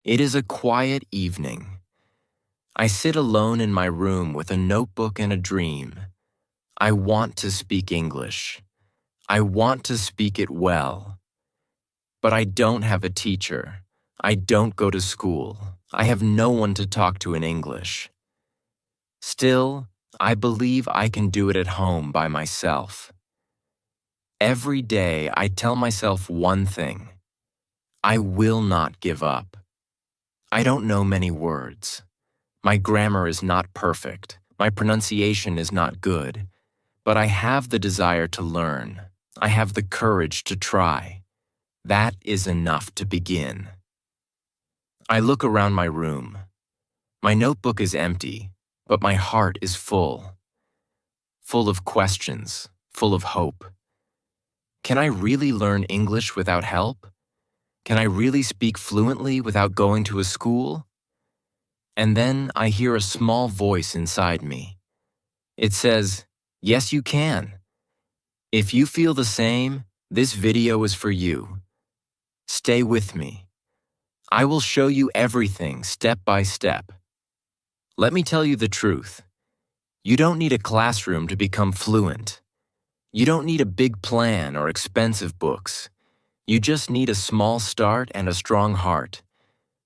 It is a quiet evening. I sit alone in my room with a notebook and a dream. I want to speak English. I want to speak it well. But I don't have a teacher. I don't go to school. I have no one to talk to in English. Still, I believe I can do it at home by myself. Every day I tell myself one thing. I will not give up. I don't know many words. My grammar is not perfect. My pronunciation is not good. But I have the desire to learn. I have the courage to try. That is enough to begin. I look around my room. My notebook is empty, but my heart is full. Full of questions, full of hope. Can I really learn English without help? Can I really speak fluently without going to a school? And then I hear a small voice inside me. It says, "Yes, you can." If you feel the same, this video is for you. Stay with me. I will show you everything step by step. Let me tell you the truth. You don't need a classroom to become fluent. You don't need a big plan or expensive books. You just need a small start and a strong heart.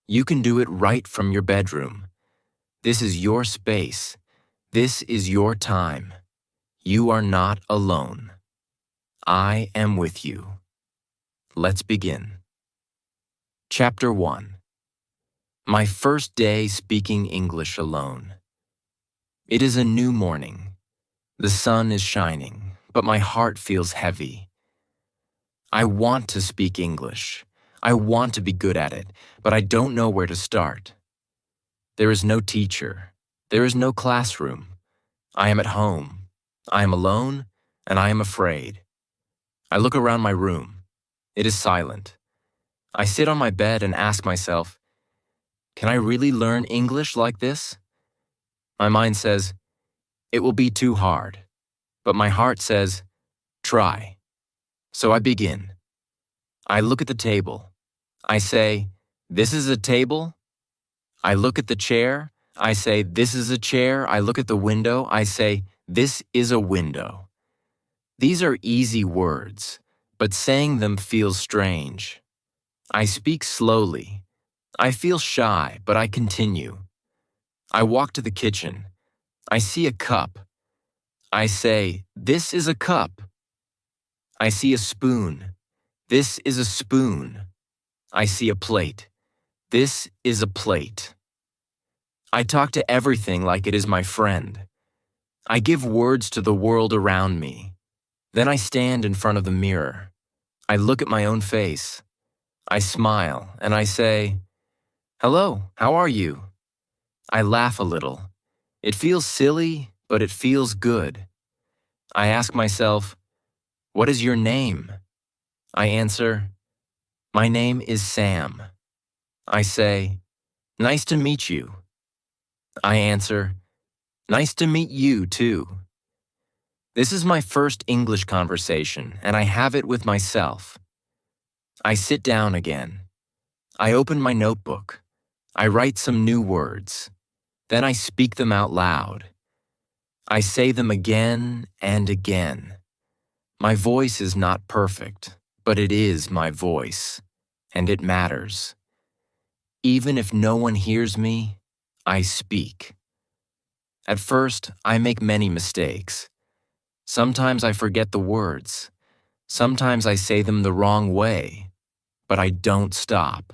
You can do it right from your bedroom. This is your space. This is your time. You are not alone. I am with you. Let's begin. Chapter 1. My first day speaking English alone. It is a new morning. The sun is shining, but my heart feels heavy. I want to speak English. I want to be good at it, but I don't know where to start. There is no teacher. There is no classroom. I am at home. I am alone, and I am afraid. I look around my room. It is silent. I sit on my bed and ask myself, can I really learn English like this? My mind says, it will be too hard. But my heart says, try. So I begin. I look at the table. I say, this is a table. I look at the chair. I say, this is a chair. I look at the window. I say, this is a window. These are easy words, but saying them feels strange. I speak slowly. I feel shy, but I continue. I walk to the kitchen. I see a cup. I say, this is a cup. I see a spoon. This is a spoon. I see a plate. This is a plate. I talk to everything like it is my friend. I give words to the world around me. Then I stand in front of the mirror. I look at my own face. I smile and I say, hello, how are you? I laugh a little. It feels silly, but it feels good. I ask myself, what is your name? I answer, my name is Sam. I say, nice to meet you. I answer, nice to meet you too. This is my first English conversation, and I have it with myself. I sit down again. I open my notebook. I write some new words. Then I speak them out loud. I say them again and again. My voice is not perfect, but it is my voice, and it matters. Even if no one hears me, I speak. At first, I make many mistakes. Sometimes I forget the words. Sometimes I say them the wrong way. But I don't stop.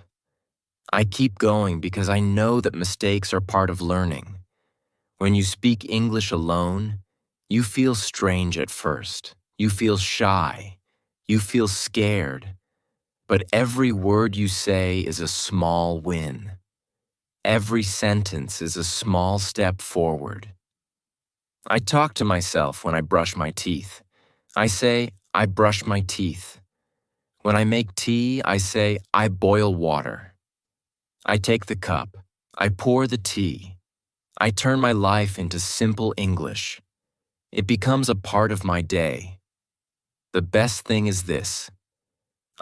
I keep going because I know that mistakes are part of learning. When you speak English alone, you feel strange at first. You feel shy. You feel scared. But every word you say is a small win. Every sentence is a small step forward. I talk to myself when I brush my teeth. I say, I brush my teeth. When I make tea, I say, I boil water. I take the cup. I pour the tea. I turn my life into simple English. It becomes a part of my day. The best thing is this.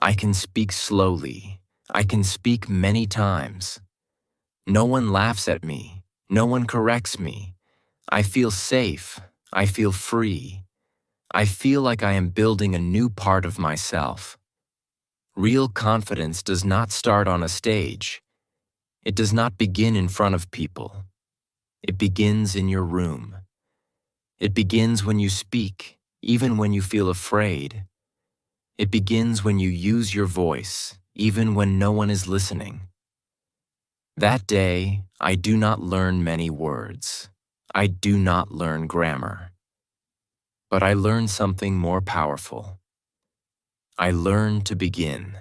I can speak slowly. I can speak many times. No one laughs at me. No one corrects me. I feel safe. I feel free. I feel like I am building a new part of myself. Real confidence does not start on a stage. It does not begin in front of people. It begins in your room. It begins when you speak, even when you feel afraid. It begins when you use your voice, even when no one is listening. That day, I do not learn many words. I do not learn grammar. But I learn something more powerful. I learn to begin.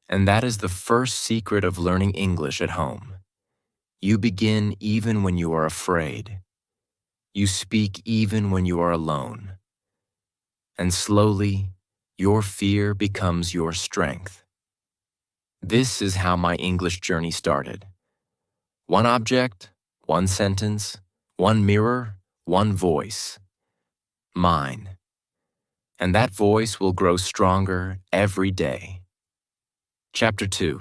And that is the first secret of learning English at home. You begin even when you are afraid. You speak even when you are alone. And slowly, your fear becomes your strength. This is how my English journey started. One object, one sentence, one mirror, one voice. Mine. And that voice will grow stronger every day. Chapter 2.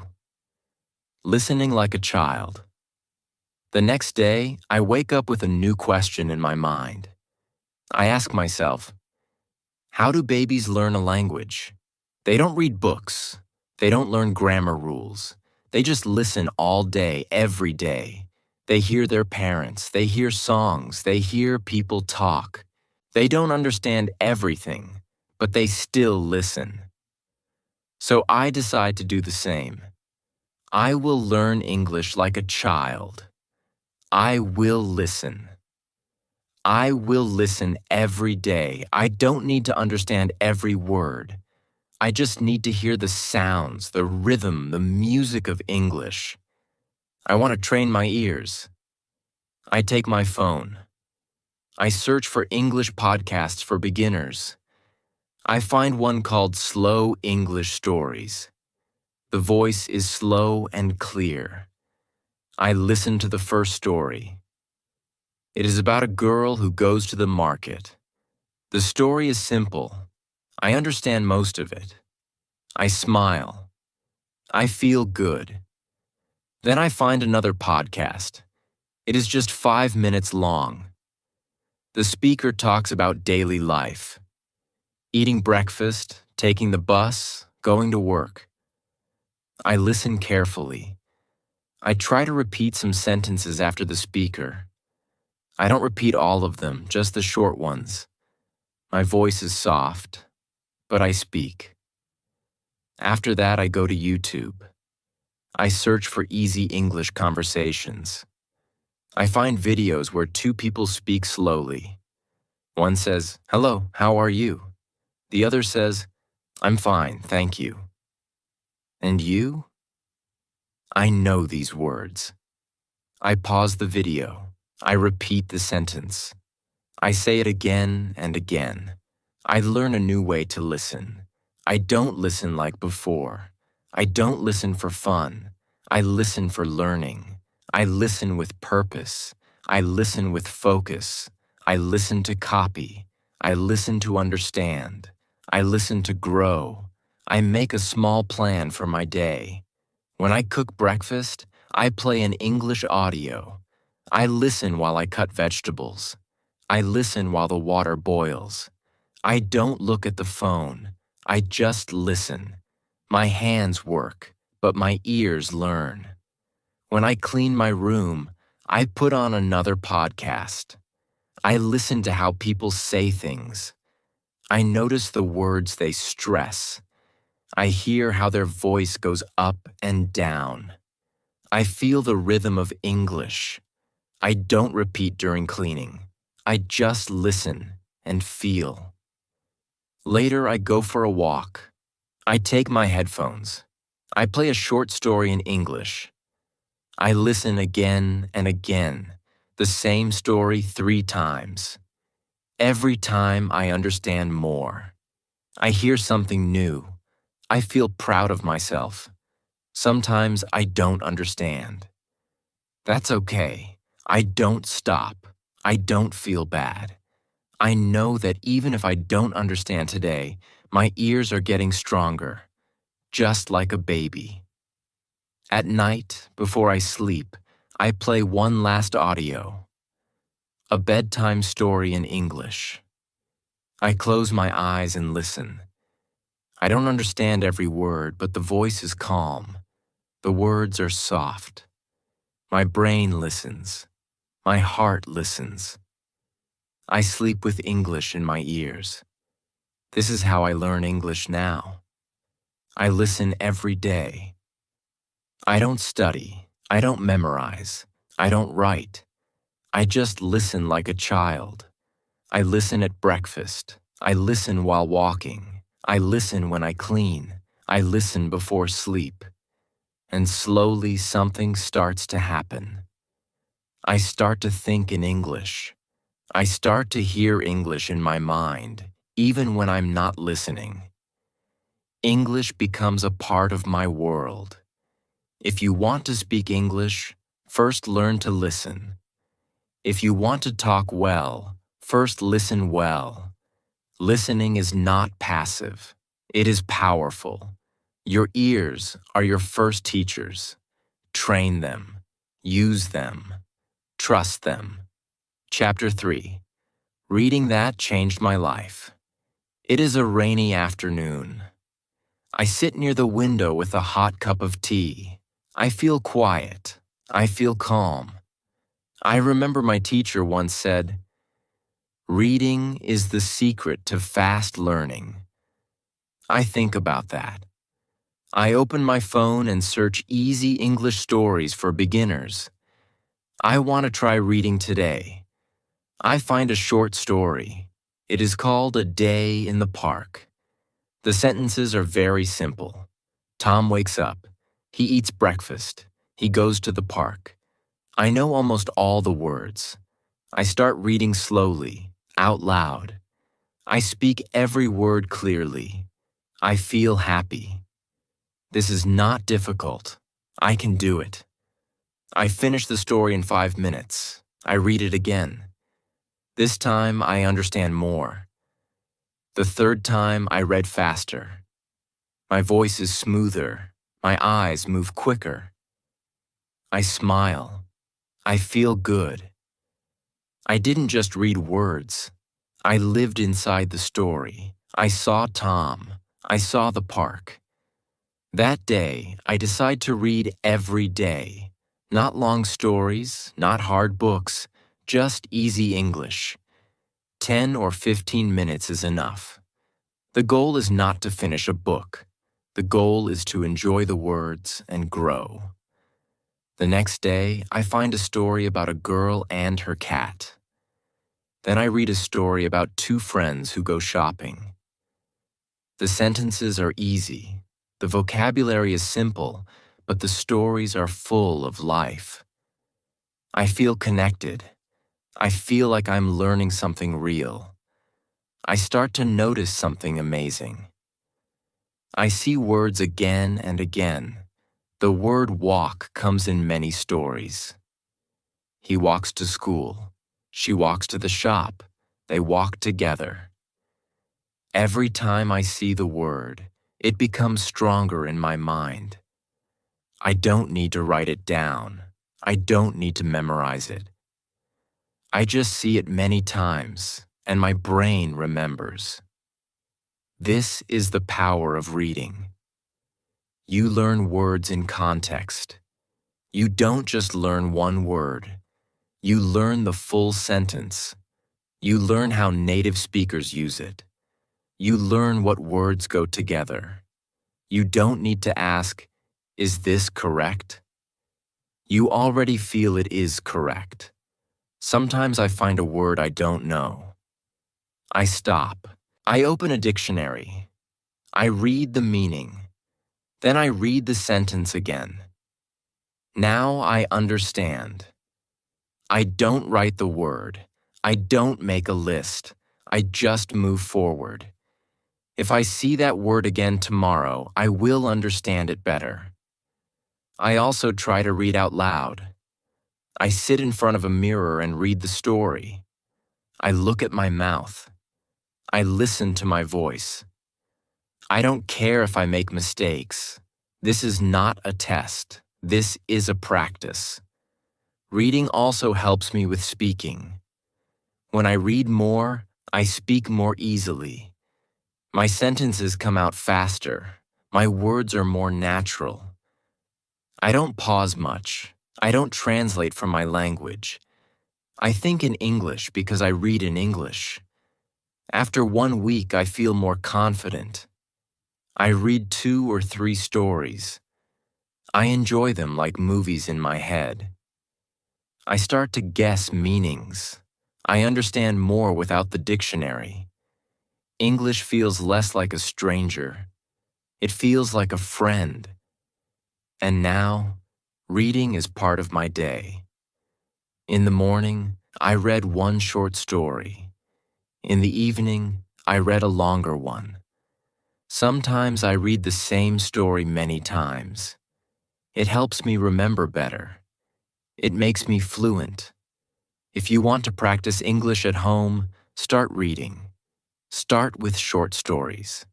Listening like a child. The next day, I wake up with a new question in my mind. I ask myself, how do babies learn a language? They don't read books. They don't learn grammar rules. They just listen all day, every day. They hear their parents. They hear songs. They hear people talk. They don't understand everything, but they still listen. So I decide to do the same. I will learn English like a child. I will listen. I will listen every day. I don't need to understand every word. I just need to hear the sounds, the rhythm, the music of English. I want to train my ears. I take my phone. I search for English podcasts for beginners. I find one called Slow English Stories. The voice is slow and clear. I listen to the first story. It is about a girl who goes to the market. The story is simple. I understand most of it. I smile. I feel good. Then I find another podcast. It is just 5 minutes long. The speaker talks about daily life. Eating breakfast, taking the bus, going to work. I listen carefully. I try to repeat some sentences after the speaker. I don't repeat all of them, just the short ones. My voice is soft, but I speak. After that, I go to YouTube. I search for easy English conversations. I find videos where two people speak slowly. One says, "Hello, how are you?" The other says, "I'm fine, thank you." And you? I know these words. I pause the video. I repeat the sentence. I say it again and again. I learn a new way to listen. I don't listen like before. I don't listen for fun. I listen for learning. I listen with purpose. I listen with focus. I listen to copy. I listen to understand. I listen to grow. I make a small plan for my day. When I cook breakfast, I play an English audio. I listen while I cut vegetables. I listen while the water boils. I don't look at the phone. I just listen. My hands work, but my ears learn. When I clean my room, I put on another podcast. I listen to how people say things. I notice the words they stress. I hear how their voice goes up and down. I feel the rhythm of English. I don't repeat during cleaning. I just listen and feel. Later, I go for a walk. I take my headphones. I play a short story in English. I listen again and again, the same story 3 times. Every time I understand more. I hear something new. I feel proud of myself. Sometimes I don't understand. That's okay. I don't stop. I don't feel bad. I know that even if I don't understand today, my ears are getting stronger, just like a baby. At night, before I sleep, I play one last audio, a bedtime story in English. I close my eyes and listen. I don't understand every word, but the voice is calm. The words are soft. My brain listens. My heart listens. I sleep with English in my ears. This is how I learn English now. I listen every day. I don't study. I don't memorize. I don't write. I just listen like a child. I listen at breakfast. I listen while walking. I listen when I clean. I listen before sleep. And slowly something starts to happen. I start to think in English. I start to hear English in my mind, even when I'm not listening. English becomes a part of my world. If you want to speak English, first learn to listen. If you want to talk well, first listen well. Listening is not passive. It is powerful. Your ears are your first teachers. Train them. Use them. Trust them. Chapter 3. Reading that changed my life. It is a rainy afternoon. I sit near the window with a hot cup of tea. I feel quiet. I feel calm. I remember my teacher once said, "Reading is the secret to fast learning." I think about that. I open my phone and search easy English stories for beginners. I want to try reading today. I find a short story. It is called A Day in the Park. The sentences are very simple. Tom wakes up. He eats breakfast. He goes to the park. I know almost all the words. I start reading slowly, out loud. I speak every word clearly. I feel happy. This is not difficult. I can do it. I finish the story in 5 minutes. I read it again. This time I understand more. The third time I read faster. My voice is smoother. My eyes move quicker. I smile. I feel good. I didn't just read words. I lived inside the story. I saw Tom. I saw the park. That day, I decide to read every day. Not long stories, not hard books, just easy English. 10 or 15 minutes is enough. The goal is not to finish a book. The goal is to enjoy the words and grow. The next day, I find a story about a girl and her cat. Then I read a story about two friends who go shopping. The sentences are easy. The vocabulary is simple, but the stories are full of life. I feel connected. I feel like I'm learning something real. I start to notice something amazing. I see words again and again. The word walk comes in many stories. He walks to school. She walks to the shop. They walk together. Every time I see the word, it becomes stronger in my mind. I don't need to write it down. I don't need to memorize it. I just see it many times, and my brain remembers. This is the power of reading. You learn words in context. You don't just learn one word. You learn the full sentence. You learn how native speakers use it. You learn what words go together. You don't need to ask, "Is this correct?" You already feel it is correct. Sometimes I find a word I don't know. I stop. I open a dictionary. I read the meaning. Then I read the sentence again. Now I understand. I don't write the word. I don't make a list. I just move forward. If I see that word again tomorrow, I will understand it better. I also try to read out loud. I sit in front of a mirror and read the story. I look at my mouth. I listen to my voice. I don't care if I make mistakes. This is not a test. This is a practice. Reading also helps me with speaking. When I read more, I speak more easily. My sentences come out faster. My words are more natural. I don't pause much. I don't translate from my language. I think in English because I read in English. After 1 week, I feel more confident. I read 2 or 3 stories. I enjoy them like movies in my head. I start to guess meanings. I understand more without the dictionary. English feels less like a stranger. It feels like a friend. And now, reading is part of my day. In the morning, I read one short story. In the evening, I read a longer one. Sometimes I read the same story many times. It helps me remember better. It makes me fluent. If you want to practice English at home, start reading. Start with short stories.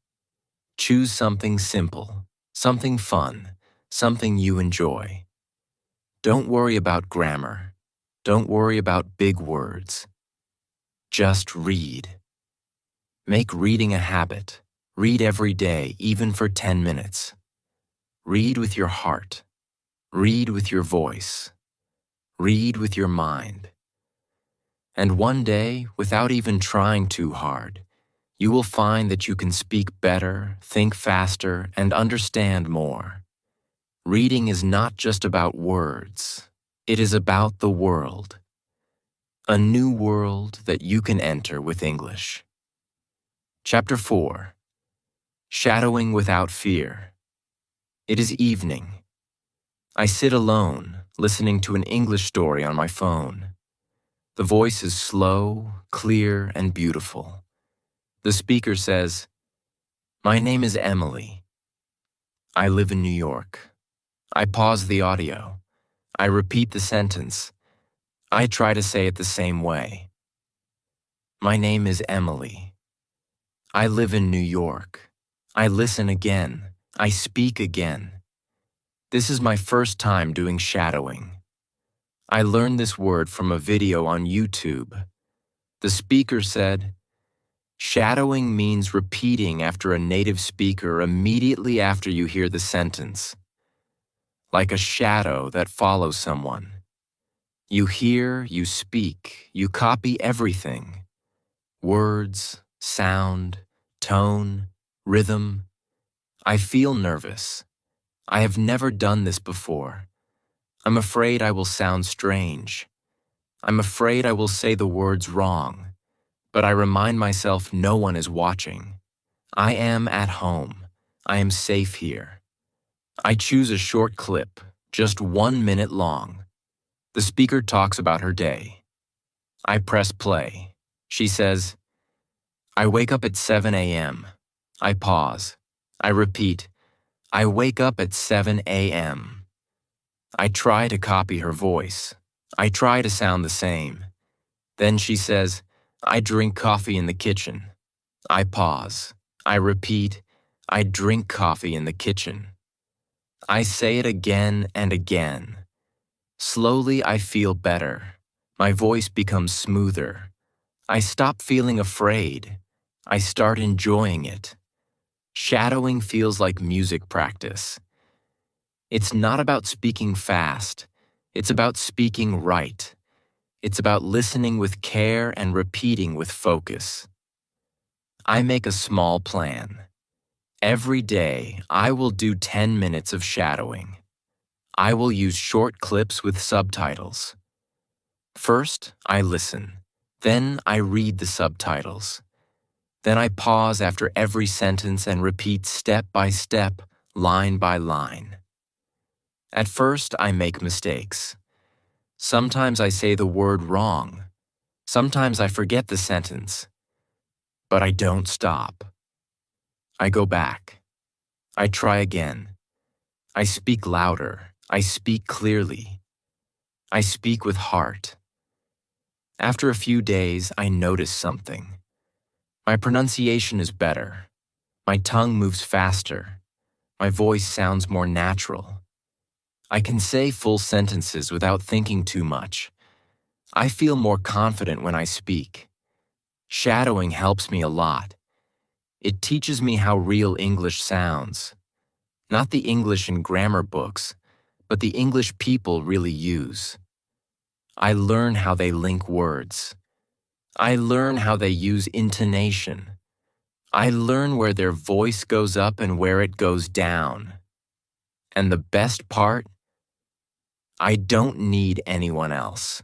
Choose something simple, something fun, something you enjoy. Don't worry about grammar. Don't worry about big words. Just read. Make reading a habit. Read every day, even for 10 minutes. Read with your heart. Read with your voice. Read with your mind. And one day, without even trying too hard, you will find that you can speak better, think faster, and understand more. Reading is not just about words. It is about the world. A new world that you can enter with English. Chapter 4. Shadowing without fear. It is evening. I sit alone, listening to an English story on my phone. The voice is slow, clear, and beautiful. The speaker says, "My name is Emily. I live in New York." I pause the audio. I repeat the sentence. I try to say it the same way. My name is Emily. I live in New York. I listen again. I speak again. This is my first time doing shadowing. I learned this word from a video on YouTube. The speaker said, "Shadowing means repeating after a native speaker immediately after you hear the sentence. Like a shadow that follows someone. You hear, you speak, you copy everything. Words, sound, tone, rhythm. I feel nervous. I have never done this before. I'm afraid I will sound strange. I'm afraid I will say the words wrong. But I remind myself no one is watching. I am at home. I am safe here. I choose a short clip, just 1 minute long. The speaker talks about her day. I press play. She says, "I wake up at 7 a.m. I pause. I repeat, "I wake up at 7 a.m. I try to copy her voice. I try to sound the same. Then she says, "I drink coffee in the kitchen." I pause. I repeat, "I drink coffee in the kitchen." I say it again and again. Slowly, I feel better. My voice becomes smoother. I stop feeling afraid. I start enjoying it. Shadowing feels like music practice. It's not about speaking fast. It's about speaking right. It's about listening with care and repeating with focus. I make a small plan. Every day, I will do 10 minutes of shadowing. I will use short clips with subtitles. First, I listen. Then I read the subtitles. Then I pause after every sentence and repeat step by step, line by line. At first, I make mistakes. Sometimes I say the word wrong. Sometimes I forget the sentence. But I don't stop. I go back. I try again. I speak louder. I speak clearly. I speak with heart. After a few days, I notice something. My pronunciation is better. My tongue moves faster. My voice sounds more natural. I can say full sentences without thinking too much. I feel more confident when I speak. Shadowing helps me a lot. It teaches me how real English sounds. Not the English in grammar books, but the English people really use. I learn how they link words. I learn how they use intonation. I learn where their voice goes up and where it goes down. And the best part? I don't need anyone else.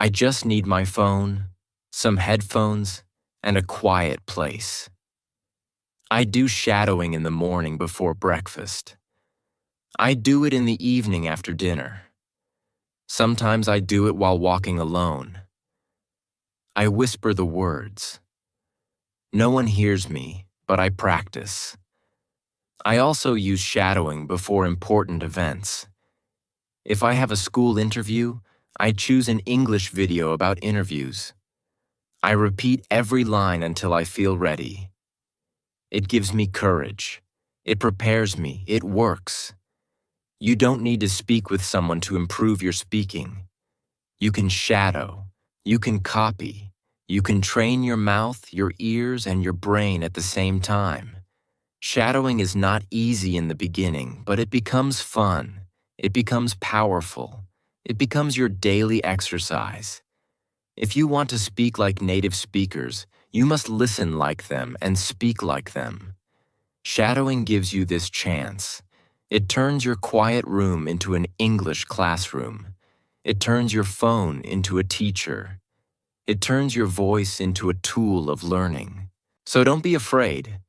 I just need my phone, some headphones, and a quiet place. I do shadowing in the morning before breakfast. I do it in the evening after dinner. Sometimes I do it while walking alone. I whisper the words. No one hears me, but I practice. I also use shadowing before important events. If I have a school interview, I choose an English video about interviews. I repeat every line until I feel ready. It gives me courage. It prepares me. It works. You don't need to speak with someone to improve your speaking. You can shadow. You can copy. You can train your mouth, your ears, and your brain at the same time. Shadowing is not easy in the beginning, but it becomes fun. It becomes powerful. It becomes your daily exercise. If you want to speak like native speakers, you must listen like them and speak like them. Shadowing gives you this chance. It turns your quiet room into an English classroom. It turns your phone into a teacher. It turns your voice into a tool of learning. So don't be afraid.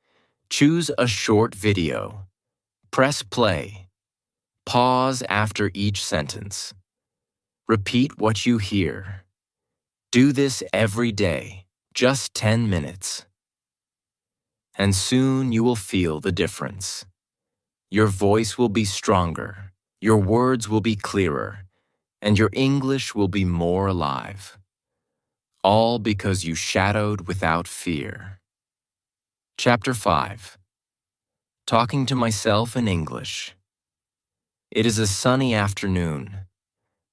Choose a short video. Press play. Pause after each sentence. Repeat what you hear. Do this every day, just 10 minutes. And soon you will feel the difference. Your voice will be stronger, your words will be clearer, and your English will be more alive. All because you shadowed without fear. Chapter 5. Talking to myself in English. It is a sunny afternoon.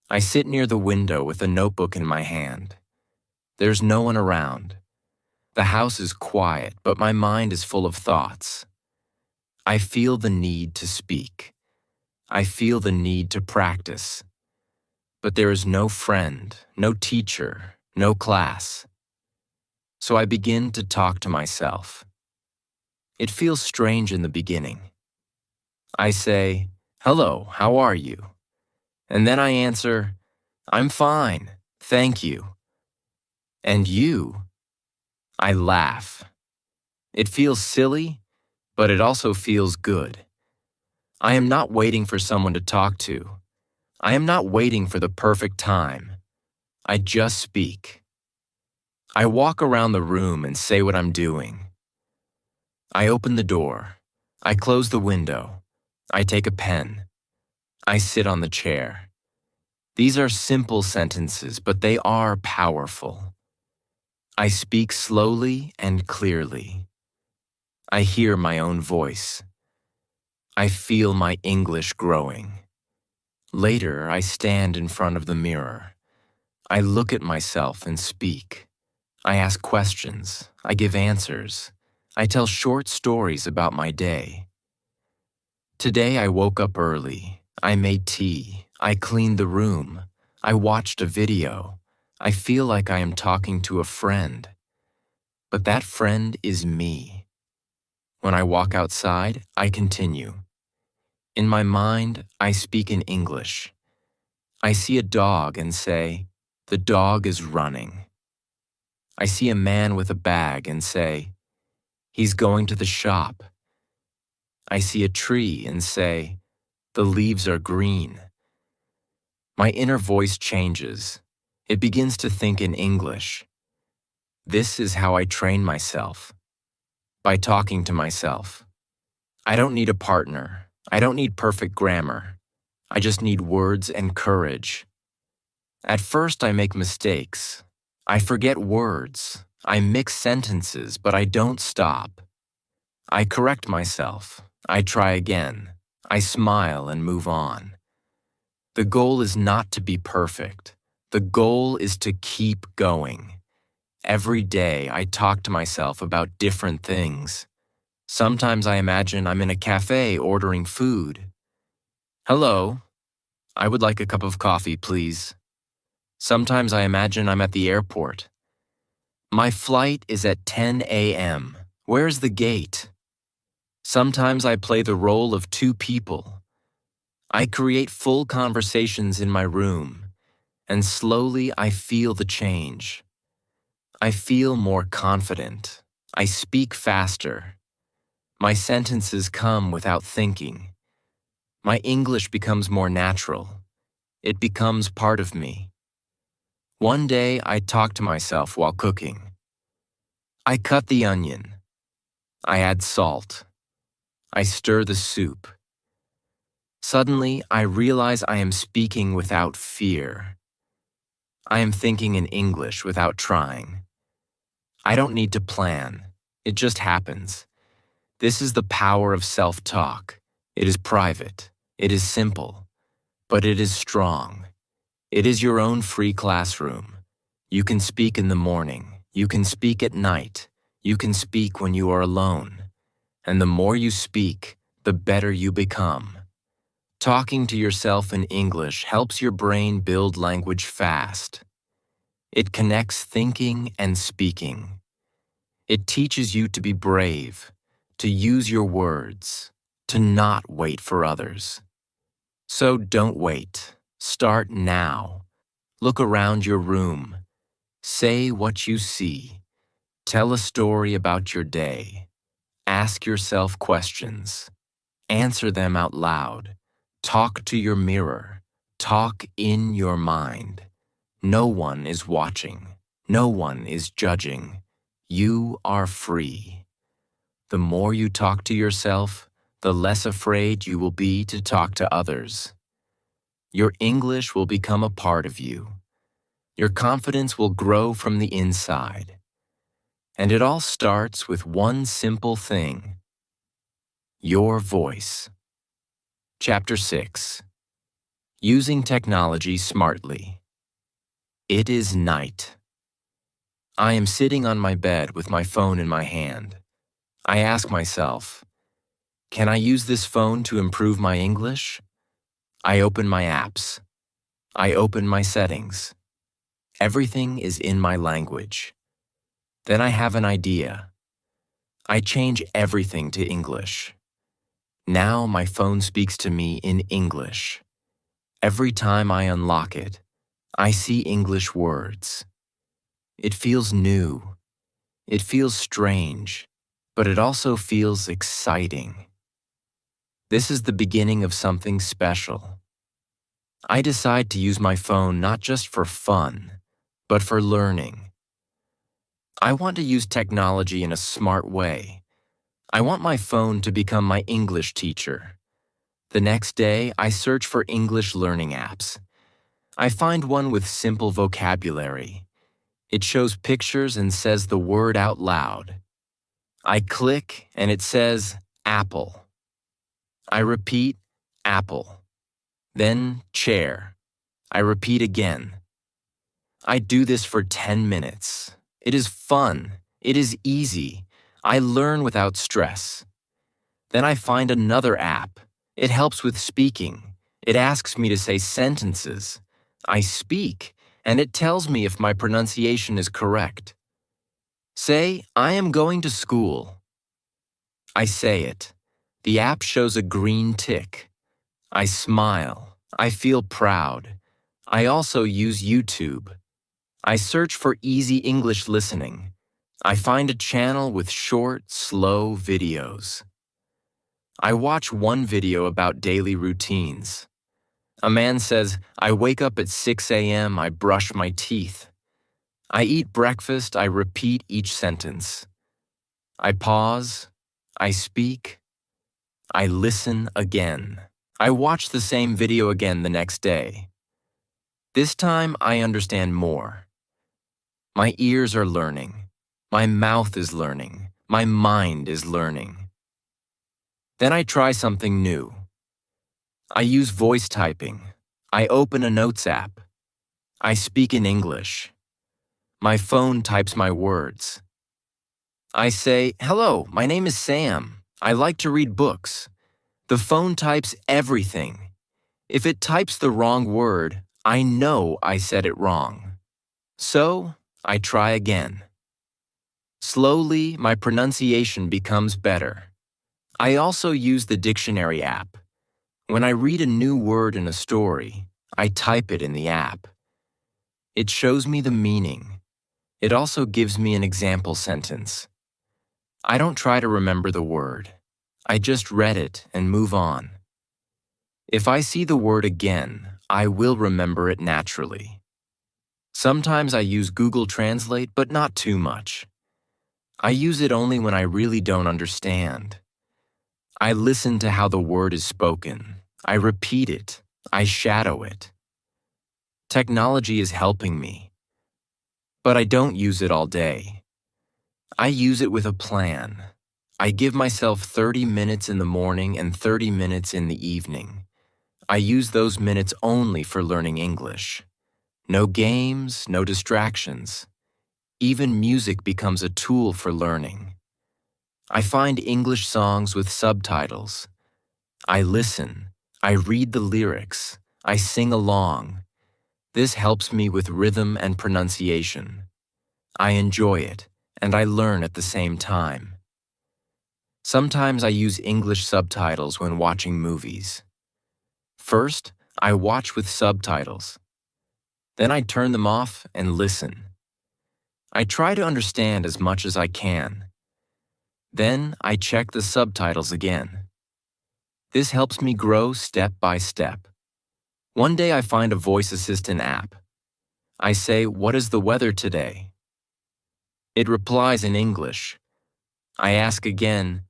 I sit near the window with a notebook in my hand. There's no one around. The house is quiet, but my mind is full of thoughts. I feel the need to speak. I feel the need to practice. But there is no friend, no teacher, no class. So I begin to talk to myself. It feels strange in the beginning. I say, "Hello, how are you?" And then I answer, "I'm fine, thank you." And you? I laugh. It feels silly, but it also feels good. I am not waiting for someone to talk to. I am not waiting for the perfect time. I just speak. I walk around the room and say what I'm doing. I open the door. I close the window. I take a pen. I sit on the chair. These are simple sentences, but they are powerful. I speak slowly and clearly. I hear my own voice. I feel my English growing. Later, I stand in front of the mirror. I look at myself and speak. I ask questions. I give answers. I tell short stories about my day. Today I woke up early. I made tea. I cleaned the room. I watched a video. I feel like I am talking to a friend. But that friend is me. When I walk outside, I continue. In my mind, I speak in English. I see a dog and say, "The dog is running." I see a man with a bag and say, "He's going to the shop." I see a tree and say, "The leaves are green." My inner voice changes. It begins to think in English. This is how I train myself. By talking to myself. I don't need a partner. I don't need perfect grammar. I just need words and courage. At first I make mistakes. I forget words. I mix sentences, but I don't stop. I correct myself. I try again. I smile and move on. The goal is not to be perfect. The goal is to keep going. Every day I talk to myself about different things. Sometimes I imagine I'm in a cafe ordering food. Hello, I would like a cup of coffee, please. Sometimes I imagine I'm at the airport. My flight is at 10 a.m. Where's the gate? Sometimes I play the role of two people. I create full conversations in my room, and slowly I feel the change. I feel more confident. I speak faster. My sentences come without thinking. My English becomes more natural. It becomes part of me. One day I talk to myself while cooking. I cut the onion. I add salt. I stir the soup. Suddenly, I realize I am speaking without fear. I am thinking in English without trying. I don't need to plan. It just happens. This is the power of self-talk. It is private. It is simple. But it is strong. It is your own free classroom. You can speak in the morning. You can speak at night. You can speak when you are alone. And the more you speak, the better you become. Talking to yourself in English helps your brain build language fast. It connects thinking and speaking. It teaches you to be brave, to use your words, to not wait for others. So don't wait. Start now. Look around your room. Say what you see. Tell a story about your day. Ask yourself questions. Answer them out loud. Talk to your mirror. Talk in your mind. No one is watching. No one is judging. You are free. The more you talk to yourself, the less afraid you will be to talk to others. Your English will become a part of you. Your confidence will grow from the inside. And it all starts with one simple thing: your voice. Chapter 6. Using Technology Smartly. It is night. I am sitting on my bed with my phone in my hand. I ask myself, can I use this phone to improve my English? I open my apps. I open my settings. Everything is in my language. Then I have an idea. I change everything to English. Now my phone speaks to me in English. Every time I unlock it, I see English words. It feels new. It feels strange, but it also feels exciting. This is the beginning of something special. I decide to use my phone not just for fun, but for learning. I want to use technology in a smart way. I want my phone to become my English teacher. The next day, I search for English learning apps. I find one with simple vocabulary. It shows pictures and says the word out loud. I click and it says apple. I repeat apple. Then chair. I repeat again. I do this for 10 minutes. It is fun. It is easy. I learn without stress. Then I find another app. It helps with speaking. It asks me to say sentences. I speak, and it tells me if my pronunciation is correct. Say, I am going to school. I say it. The app shows a green tick. I smile. I feel proud. I also use YouTube. I search for easy English listening. I find a channel with short, slow videos. I watch one video about daily routines. A man says, I wake up at 6 a.m., I brush my teeth. I eat breakfast, I repeat each sentence. I pause, I speak, I listen again. I watch the same video again the next day. This time I understand more. My ears are learning. My mouth is learning. My mind is learning. Then I try something new. I use voice typing. I open a notes app. I speak in English. My phone types my words. I say, "Hello, my name is Sam. I like to read books." The phone types everything. If it types the wrong word, I know I said it wrong. So, I try again. Slowly, my pronunciation becomes better. I also use the dictionary app. When I read a new word in a story, I type it in the app. It shows me the meaning. It also gives me an example sentence. I don't try to remember the word. I just read it and move on. If I see the word again, I will remember it naturally. Sometimes I use Google Translate, but not too much. I use it only when I really don't understand. I listen to how the word is spoken. I repeat it. I shadow it. Technology is helping me, but I don't use it all day. I use it with a plan. I give myself 30 minutes in the morning and 30 minutes in the evening. I use those minutes only for learning English. No games, no distractions. Even music becomes a tool for learning. I find English songs with subtitles. I listen. I read the lyrics. I sing along. This helps me with rhythm and pronunciation. I enjoy it, and I learn at the same time. Sometimes I use English subtitles when watching movies. First, I watch with subtitles. Then I turn them off and listen. I try to understand as much as I can. Then I check the subtitles again. This helps me grow step by step. One day I find a voice assistant app. I say, "What is the weather today?" It replies in English. I ask again,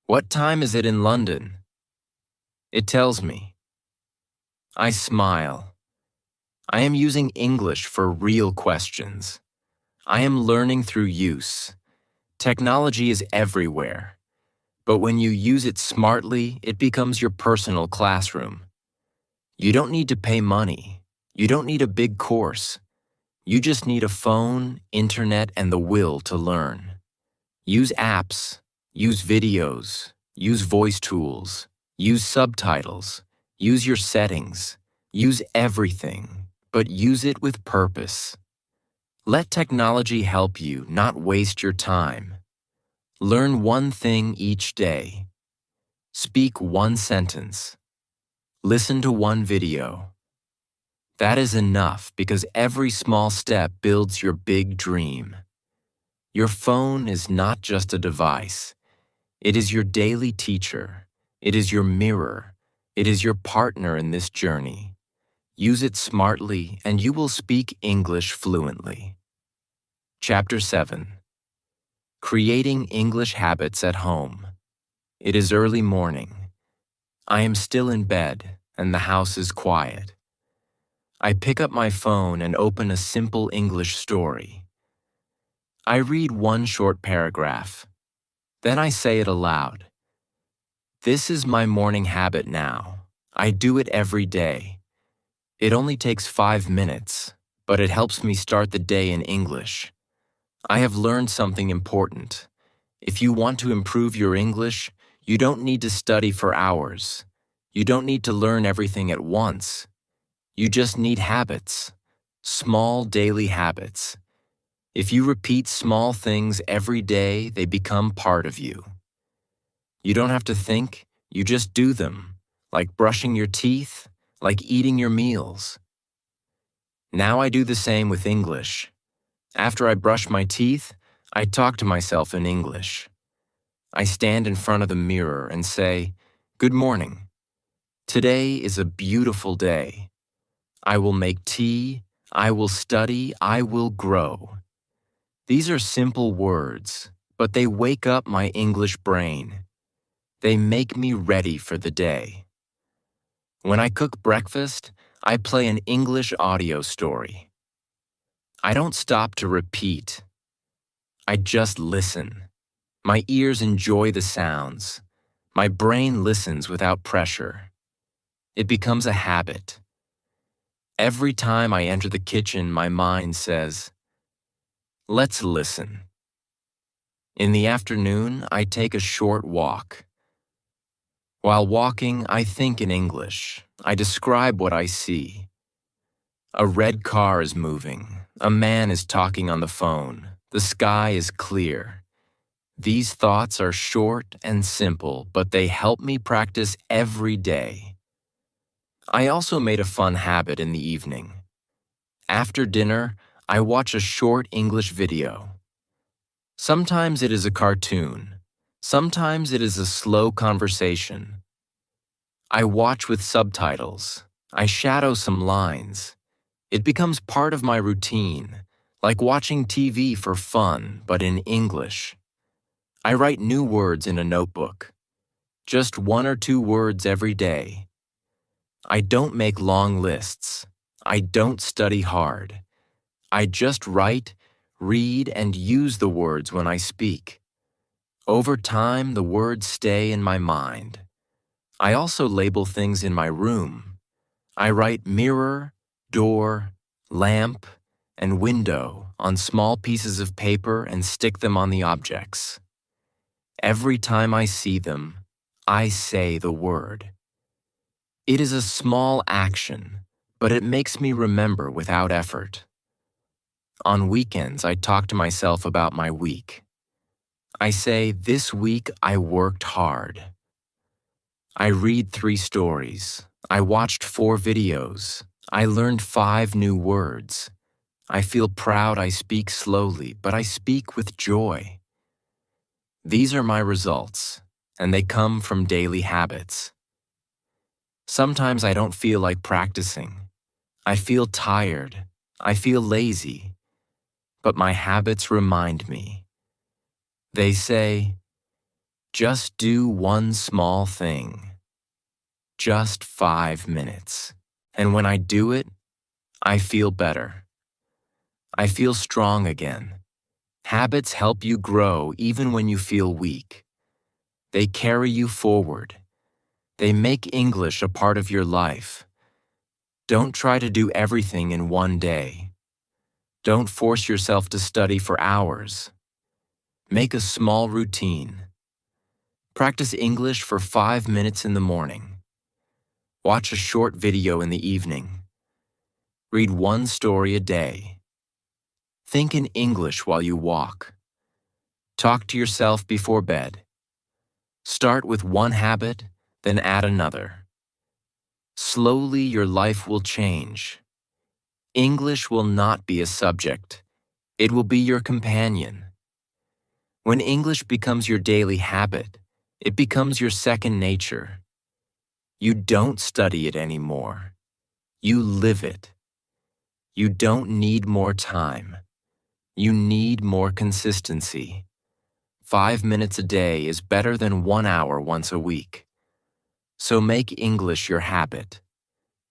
"What time is it in London?" It tells me. I smile. I am using English for real questions. I am learning through use. Technology is everywhere. But when you use it smartly, it becomes your personal classroom. You don't need to pay money. You don't need a big course. You just need a phone, internet, and the will to learn. Use apps, use videos, use voice tools, use subtitles, use your settings, use everything, but use it with purpose. Let technology help you, not waste your time. Learn one thing each day. Speak one sentence. Listen to one video. That is enough because every small step builds your big dream. Your phone is not just a device. It is your daily teacher. It is your mirror. It is your partner in this journey. Use it smartly and you will speak English fluently. Chapter 7. Creating English Habits at Home. It is early morning. I am still in bed and the house is quiet. I pick up my phone and open a simple English story. I read one short paragraph. Then I say it aloud. This is my morning habit now. I do it every day. It only takes 5 minutes, but it helps me start the day in English. I have learned something important. If you want to improve your English, you don't need to study for hours. You don't need to learn everything at once. You just need habits. Small daily habits. If you repeat small things every day, they become part of you. You don't have to think, you just do them, like brushing your teeth, like eating your meals. Now I do the same with English. After I brush my teeth, I talk to myself in English. I stand in front of the mirror and say, "Good morning. Today is a beautiful day. I will make tea, I will study, I will grow." These are simple words, but they wake up my English brain. They make me ready for the day. When I cook breakfast, I play an English audio story. I don't stop to repeat. I just listen. My ears enjoy the sounds. My brain listens without pressure. It becomes a habit. Every time I enter the kitchen, my mind says, "Let's listen." In the afternoon, I take a short walk. While walking, I think in English. I describe what I see. A red car is moving. A man is talking on the phone. The sky is clear. These thoughts are short and simple, but they help me practice every day. I also made a fun habit in the evening. After dinner, I watch a short English video. Sometimes it is a cartoon. Sometimes it is a slow conversation. I watch with subtitles. I shadow some lines. It becomes part of my routine, like watching TV for fun, but in English. I write new words in a notebook. Just 1 or 2 words every day. I don't make long lists. I don't study hard. I just write, read, and use the words when I speak. Over time, the words stay in my mind. I also label things in my room. I write mirror, door, lamp, and window on small pieces of paper and stick them on the objects. Every time I see them, I say the word. It is a small action, but it makes me remember without effort. On weekends, I talk to myself about my week. I say, "This week I worked hard." I read 3 stories. I watched 4 videos. I learned 5 new words. I feel proud I speak slowly, but I speak with joy. These are my results, and they come from daily habits. Sometimes I don't feel like practicing. I feel tired. I feel lazy. But my habits remind me. They say, just do one small thing. Just 5 minutes. And when I do it, I feel better. I feel strong again. Habits help you grow even when you feel weak. They carry you forward. They make English a part of your life. Don't try to do everything in one day. Don't force yourself to study for hours. Make a small routine. Practice English for 5 minutes in the morning. Watch a short video in the evening. Read 1 story a day. Think in English while you walk. Talk to yourself before bed. Start with one habit, then add another. Slowly, your life will change. English will not be a subject. It will be your companion. When English becomes your daily habit, it becomes your second nature. You don't study it anymore. You live it. You don't need more time. You need more consistency. 5 minutes a day is better than 1 hour once a week. So make English your habit.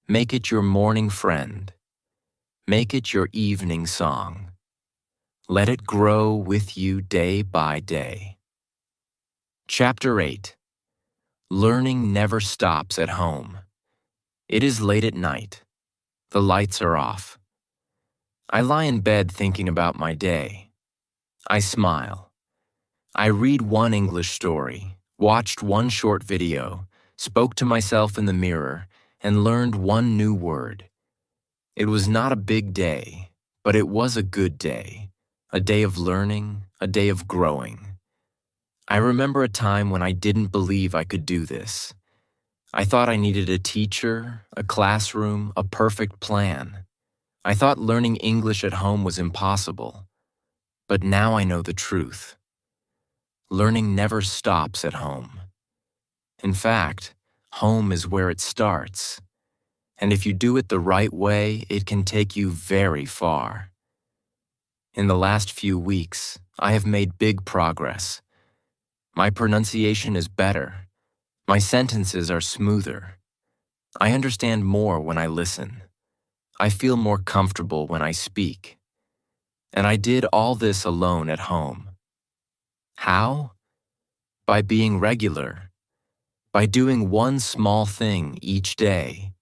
Make it your morning friend. Make it your evening song. Let it grow with you day by day. Chapter 8. Learning never stops at home. It is late at night. The lights are off. I lie in bed thinking about my day. I smile. I read 1 English story, watched 1 short video, spoke to myself in the mirror, and learned 1 new word. It was not a big day, but it was a good day. A day of learning, a day of growing. I remember a time when I didn't believe I could do this. I thought I needed a teacher, a classroom, a perfect plan. I thought learning English at home was impossible. But now I know the truth. Learning never stops at home. In fact, home is where it starts. And if you do it the right way, it can take you very far. In the last few weeks, I have made big progress. My pronunciation is better. My sentences are smoother. I understand more when I listen. I feel more comfortable when I speak. And I did all this alone at home. How? By being regular. by doing one small thing each day,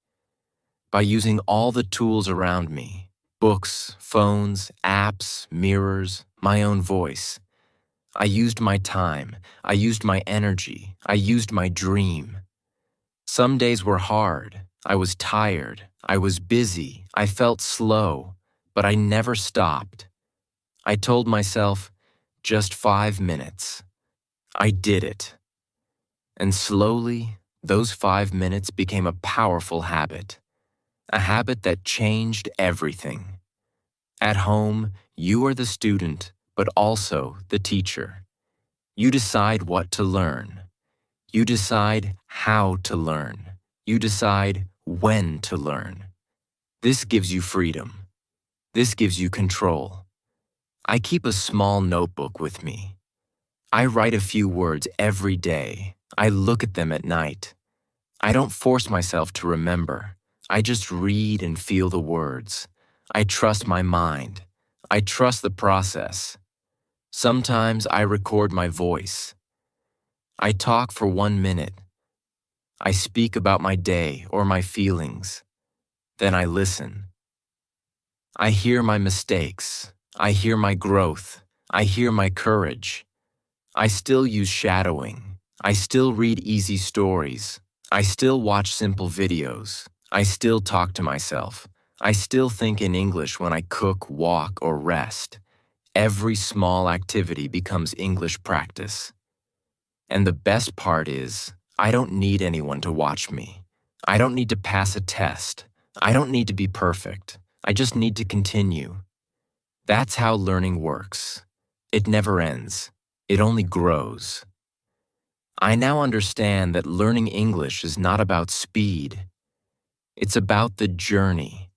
by using all the tools around me, books, phones, apps, mirrors, my own voice. I used my time, I used my energy, I used my dream. Some days were hard, I was tired, I was busy, I felt slow, but I never stopped. I told myself, just 5 minutes. I did it. And slowly, those 5 minutes became a powerful habit. A habit that changed everything. At home, you are the student, but also the teacher. You decide what to learn. You decide how to learn. You decide when to learn. This gives you freedom. This gives you control. I keep a small notebook with me. I write a few words every day. I look at them at night. I don't force myself to remember. I just read and feel the words. I trust my mind. I trust the process. Sometimes I record my voice. I talk for 1 minute. I speak about my day or my feelings. Then I listen. I hear my mistakes. I hear my growth. I hear my courage. I still use shadowing. I still read easy stories. I still watch simple videos. I still talk to myself. I still think in English when I cook, walk, or rest. Every small activity becomes English practice. And the best part is, I don't need anyone to watch me. I don't need to pass a test. I don't need to be perfect. I just need to continue. That's how learning works. It never ends. It only grows. I now understand that learning English is not about speed. It's about the journey.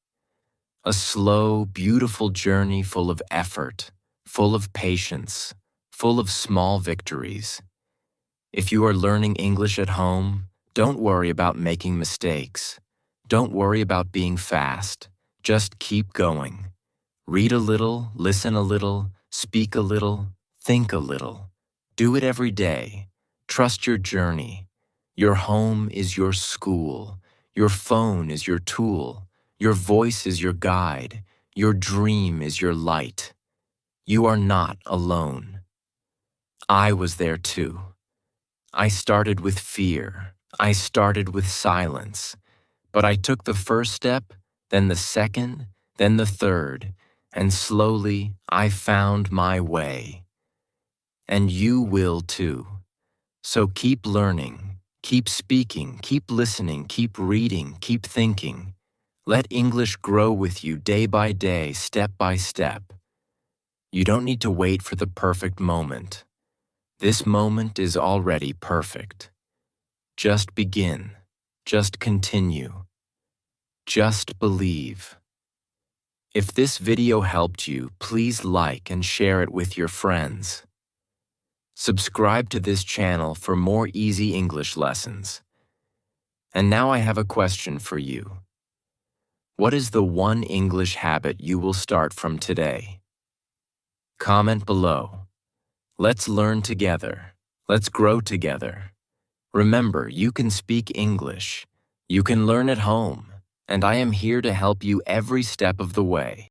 A slow, beautiful journey full of effort, full of patience, full of small victories. If you are learning English at home, don't worry about making mistakes. Don't worry about being fast. Just keep going. Read a little, listen a little, speak a little, think a little. Do it every day. Trust your journey. Your home is your school. Your phone is your tool. Your voice is your guide. Your dream is your light. You are not alone. I was there too. I started with fear. I started with silence. But I took the first step, then the second, then the third, and slowly I found my way. And you will too. So keep learning, keep speaking, keep listening, keep reading, keep thinking. Let English grow with you day by day, step by step. You don't need to wait for the perfect moment. This moment is already perfect. Just begin. Just continue. Just believe. If this video helped you, please like and share it with your friends. Subscribe to this channel for more easy English lessons. And now I have a question for you. What is the one English habit you will start from today? Comment below. Let's learn together. Let's grow together. Remember, you can speak English. You can learn at home. And I am here to help you every step of the way.